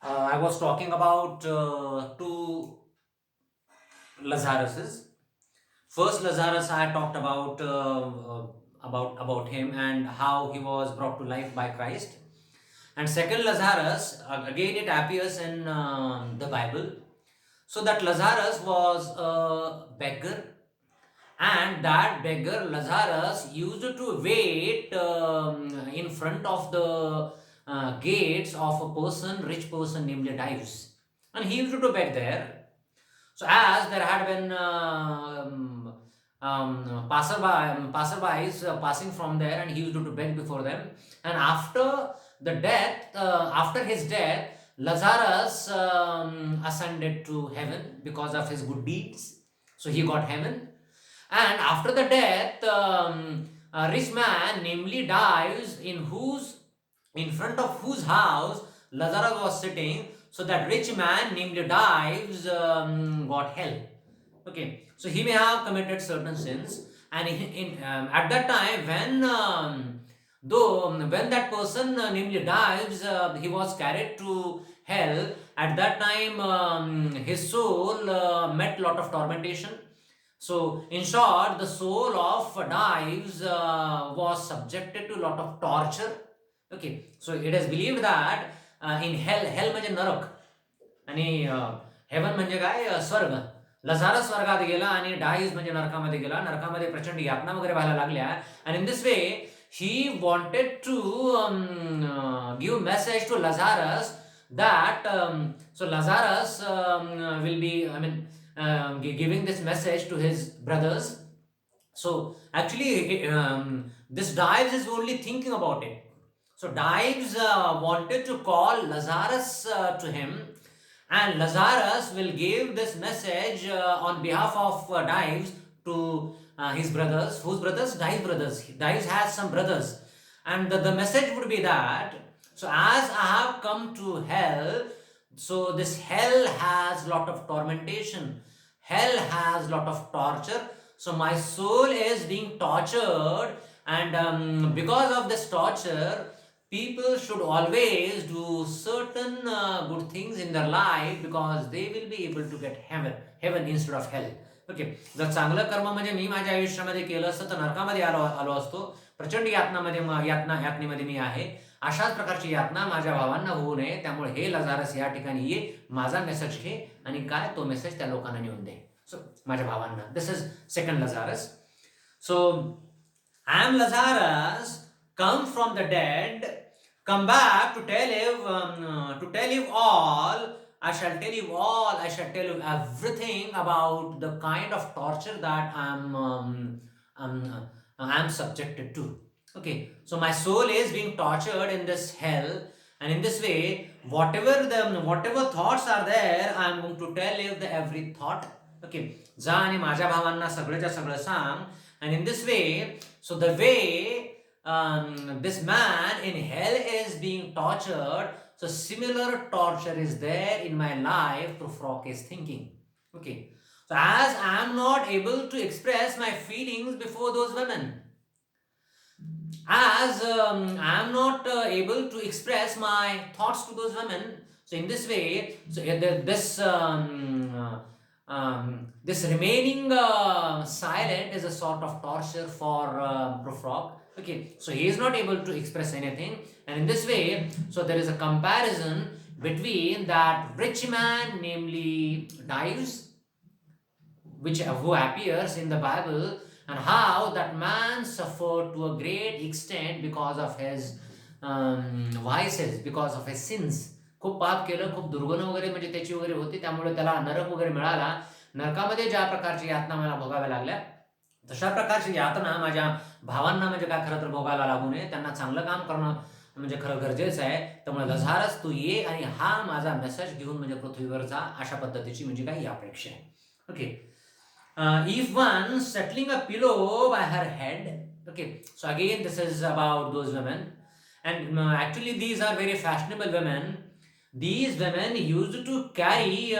I was talking about two Lazaruses. First Lazarus, I talked about him and how he was brought to life by Christ. And second Lazarus, again it appears in the Bible. So that Lazarus was a beggar, and that beggar Lazarus used to wait in front of the gates of a rich person named Dives, and he used to beg there. So as there had been passerbys passing from there, and he used to beg before them. And after his death, Lazarus ascended to heaven because of his good deeds. So he got heaven. And after the death, a rich man, namely Dives, in front of whose house Lazarus was sitting. So that rich man named Dives got hell. Okay, so he may have committed certain sins, and at that time when that person named Dives he was carried to hell. At that time, his soul met lot of tormentation. So, in short, the soul of Dives was subjected to a lot of torture. Okay, so it is believed that in hell म्हणजे नरक आणि haven म्हणजे काय स्वर्ग. लझारस स्वर्गात गेला आणि dies म्हणजे नरकामध्ये गेला. नरकामध्ये प्रचंड यातना वगैरे व्हायला लागल्या. And in this way, he wanted to give message to Lazarus that so Lazarus will be, giving this message to his brothers. So actually, this Dives is only thinking about it. So Dives wanted to call Lazarus to him, and Lazarus will give this message on behalf of Dives to his brothers. Whose brothers? Dives brothers. Dives has some brothers, and the message would be that. So as I have come to hell, so this hell has lot of tormentation. Hell has lot of torture. So my soul is being tortured, and because of this torture, people should always do certain good things in their life because they will be able to get heaven instead of hell. Okay, जर चांगलं कर्म म्हणजे मी माझ्या आयुष्यामध्ये केलं असतं तर नरकामध्ये आलो आलो असतो. प्रचंड यातनेमध्ये मी आहे. अशाच प्रकारची यातना माझ्या भावांना होऊ नये. त्यामुळे हे लझारस या ठिकाणी ये, माझा मेसेज घे आणि काय तो मेसेज त्या लोकांना नेऊन दे. सो माझ्या भावांना. This is second Lazarus. So I am Lazarus, come from the dead, come back to tell you all. I shall tell you all. I shall tell you everything about the kind of torture that I'm subjected to. Okay, so my soul is being tortured in this hell, and in this way, whatever thoughts are there, I'm going to tell you the every thought. Okay, जा आणि माझ्या भावांना सगळंच्या सगळं सांग. And in this way, so the way this man in hell is being tortured, so similar torture is there in my life through Frock is thinking. Okay, so as I am not able to express my feelings before those women, as I am not able to express my thoughts to those women, so in this way, so this remaining silent is a sort of torture for Frog. Okay, so he is not able to express anything, and in this way, so there is a comparison between that rich man, namely Dives, who appears in the Bible, and how that man suffered to a great extent because of his vices, because of his sins. खूप पाप केलं, खूप दुर्गुण वगैरे म्हणजे त्याची वगैरे होती, त्यामुळे त्याला नरक वगैरे मिळाला. नरकामध्ये ज्या प्रकारची यातना मला भोगाव्या लागल्या, तशा प्रकारची यातना माझ्या भावांना म्हणजे काय खरं तर भोगायला लागू नये. त्यांना चांगलं काम करणं म्हणजे खरं गरजेचं आहे. त्यामुळे लझारस तू ये आणि हा माझा मेसेज घेऊन म्हणजे पृथ्वीवर जा, अशा पद्धतीची म्हणजे काही अपेक्षा आहे. Okay, if one settling a pillow by her head. Okay, so again this is about those women, and actually these are very fashionable women. These women used to carry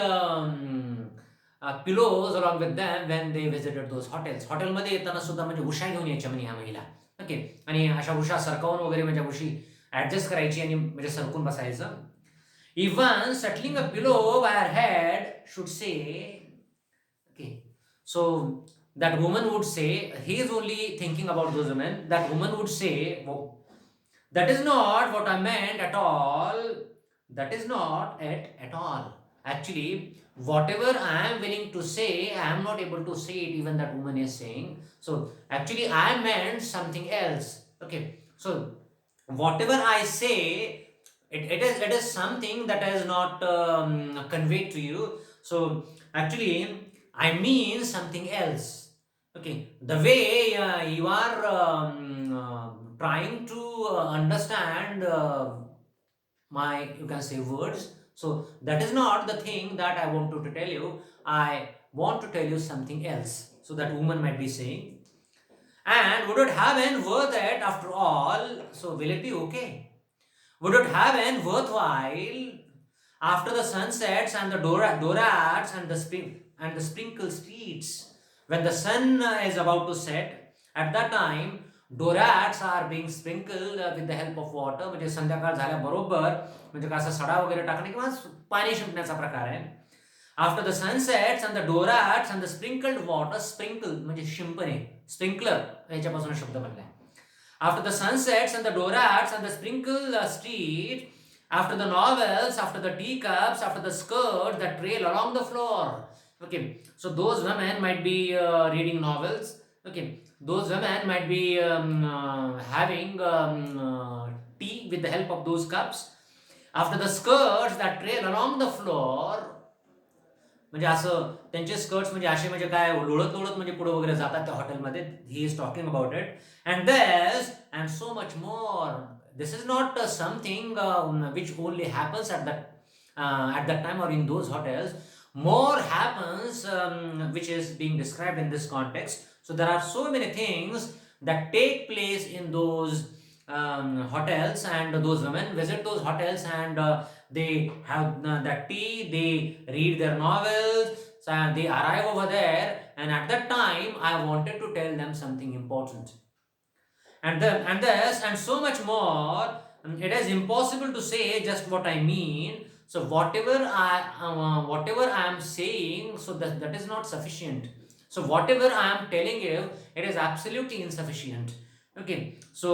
pillows along with them when they visited those hotels. हॉटेलमध्ये येताना सुद्धा म्हणजे उशा घेऊन यायच्या म्हणे ह्या महिला. Okay, आणि अशा उशा सरकवून वगैरे म्हणजे उशी ऍडजस्ट करायची आणि म्हणजे सरकून बसायचं. Even settling a pillow by her head should say, okay. So that woman would say, he is only thinking about those women. That woman would say, "Whoa, that is not what I meant at all. That is not it at all. Actually, whatever I am willing to say, I am not able to say it, even that woman is saying. So, actually, I meant something else. Okay. So, whatever I say, it is something that is not conveyed to you. So, actually, I mean something else. Okay, the way you are trying to understand my, you can say, words. So that is not the thing that I want to tell you. I want to tell you something else. So that woman might be saying, and would it have been worth it after all? So will it be okay? Would it have been worthwhile after the sunsets and the dorats and the sprinkle streets, when the sun is about to set, at that time dorats are being sprinkled with the help of water. म्हणजे संध्याकाळ झाल्याबरोबर म्हणजे का असा सडा वगैरे टाकणे किंवा पाणी शिंपण्याचा प्रकार आहे. After the sunsets and the dorats and the sprinkled water, sprinkle म्हणजे शिंपणे, स्प्रिंकलर याच्यापासून शब्द बनलाय. After the sunsets and the dorats and the sprinkle street, after the novels, after the teacups, after the skirts that trail along the floor. Okay, so those women might be reading novels. Okay, those women might be having tea with the help of those cups. After the skirts that trail along the floor, म्हणजे असं त्यांचे skirts म्हणजे असे म्हणजे काय लोळत लोळत म्हणजे पुढे वगैरे जातात त्या हॉटेलमध्ये. He is talking about it and this and so much more. This is not something which only happens at that time or in those hotels. More happens which is being described in this context. So there are so many things that take place in those hotels, and those women visit those hotels, and they have that tea, they read their novels, so they arrive over there, and at that time I wanted to tell them something important. And this and so much more. It is impossible to say just what I mean. So whatever I am saying, so that is not sufficient. So whatever I am telling you, it is absolutely insufficient. Okay, so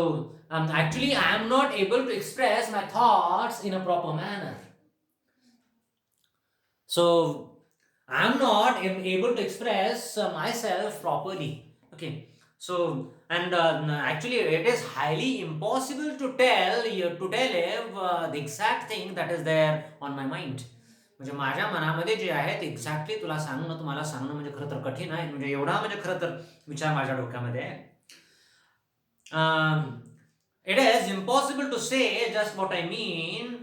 actually I am not able to express my thoughts in a proper manner. So I am not able to express myself properly. Okay, so and actually it is highly impossible to tell you to tell the exact thing that is there on my mind. म्हणजे माझ्या मनामध्ये जे आहे ते exactly तुला सांगणं, तुम्हाला सांगणं म्हणजे खरं तर कठीण आहे. म्हणजे एवढा म्हणजे खरं तर विचार माझ्या डोक्यामध्ये आहे. It is impossible to say just what I mean,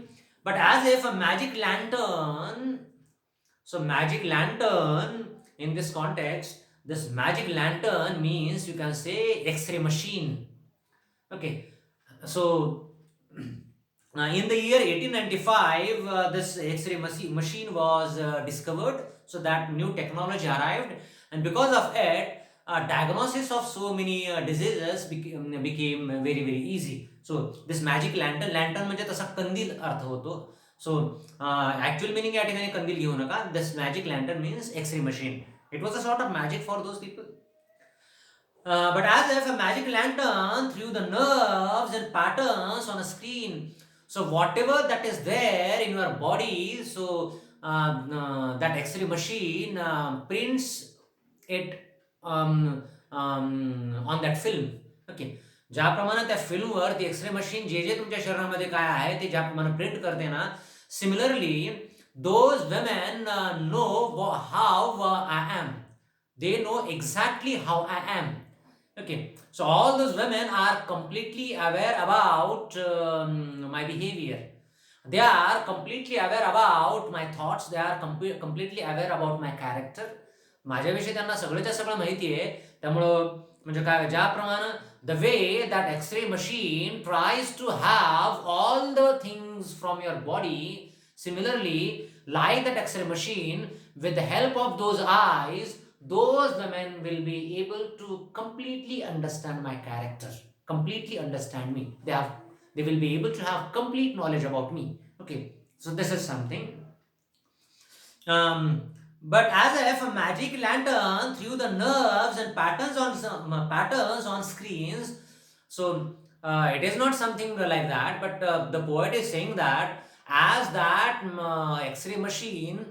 but as if a magic lantern. So magic lantern in this context, this magic lantern means, you can say, X-ray machine. Okay, so in the year 1895, this X-ray machine was discovered. So that new technology arrived, and because of it, diagnosis of so many diseases became very very easy. So this magic lantern म्हणजे तसा कंदील अर्थ होतो. So actual meaning या ठिकाणी कंदील घेऊ नका. This magic lantern means X-ray machine. It was a sort of magic for those people. But as if a magic lantern threw the nerves and patterns on a screen. So whatever that is there in your body, so that X-ray machine prints it on that film. Okay. ज्याप्रमाणे त्या फिल्मवर ती x ray machine जे जे तुमच्या शरीरामध्ये काय आहे ते ज्याप्रमाणे print करते ना, similarly those women know how I am. They know exactly how I am. Okay, so all those women are completely aware about my behavior. They are completely aware about my thoughts. They are completely aware about my character. माझ्याविषयी त्यांना सगळ्याच्या सगळं माहिती आहे. त्यामुळं म्हणजे काय, ज्याप्रमाणे the way that X-ray machine tries to have all the things from your body, similarly, like that X-ray machine, with the help of those eyes, those women will be able to completely understand my character, completely understand me. They will be able to have complete knowledge about me. Okay, So this is something. But as if a magic lantern through the nerves and patterns on screens. So it is not something like that. But the poet is saying that as that X-ray machine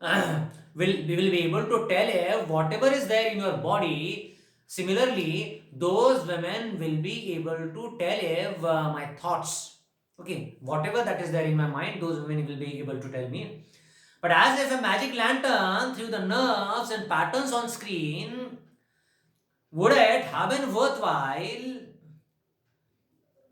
will be able to tell if whatever is there in your body. Similarly, those women will be able to tell if my thoughts. Okay, whatever that is there in my mind, those women will be able to tell me. But as if a magic lantern through the nerves and patterns on screen, would it have been worthwhile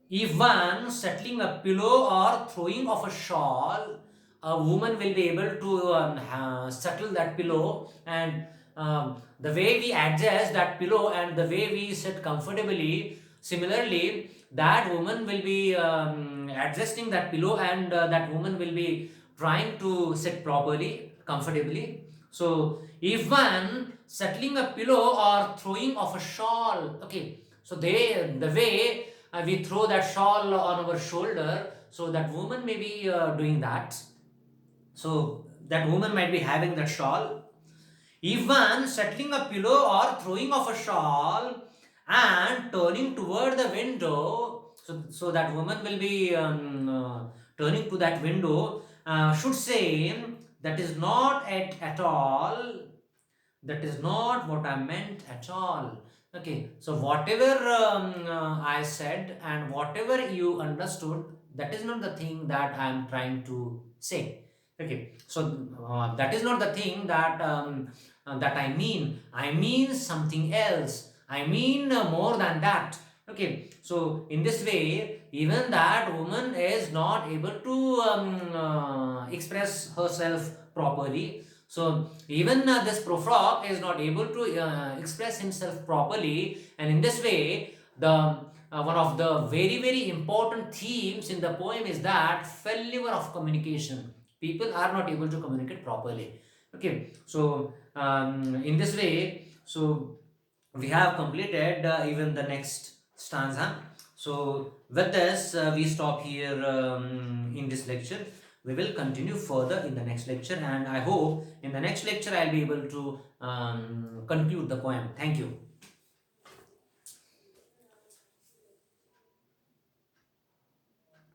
if one settling a pillow or throwing of a shawl, a woman will be able to settle that pillow, and the way we adjust that pillow and the way we sit comfortably, similarly, that woman will be adjusting that pillow, and that woman will be trying to sit properly, comfortably. So, if one settling a pillow or throwing of a shawl, okay, so the way we throw that shawl on our shoulder, so that woman may be doing that. So that woman might be having that shawl. Even settling a pillow or throwing of a shawl and turning toward the window, so that woman will be turning to that window, should say that is not at all, that is not what I meant at all. Okay, so whatever I said and whatever you understood, that is not the thing that I am trying to say. Okay, so that is not the thing that I mean. I mean something else. I mean more than that. Okay, so in this way, even that woman is not able to express herself properly. So even this Profrock is not able to express himself properly, and in this way, the one of the very important themes in the poem is that failure of communication. People are not able to communicate properly. Okay, so in this way, so we have completed even the next stanza. So with this, we stop here in this lecture. We will continue further in the next lecture, and I hope in the next lecture I'll be able to conclude the poem. Thank you.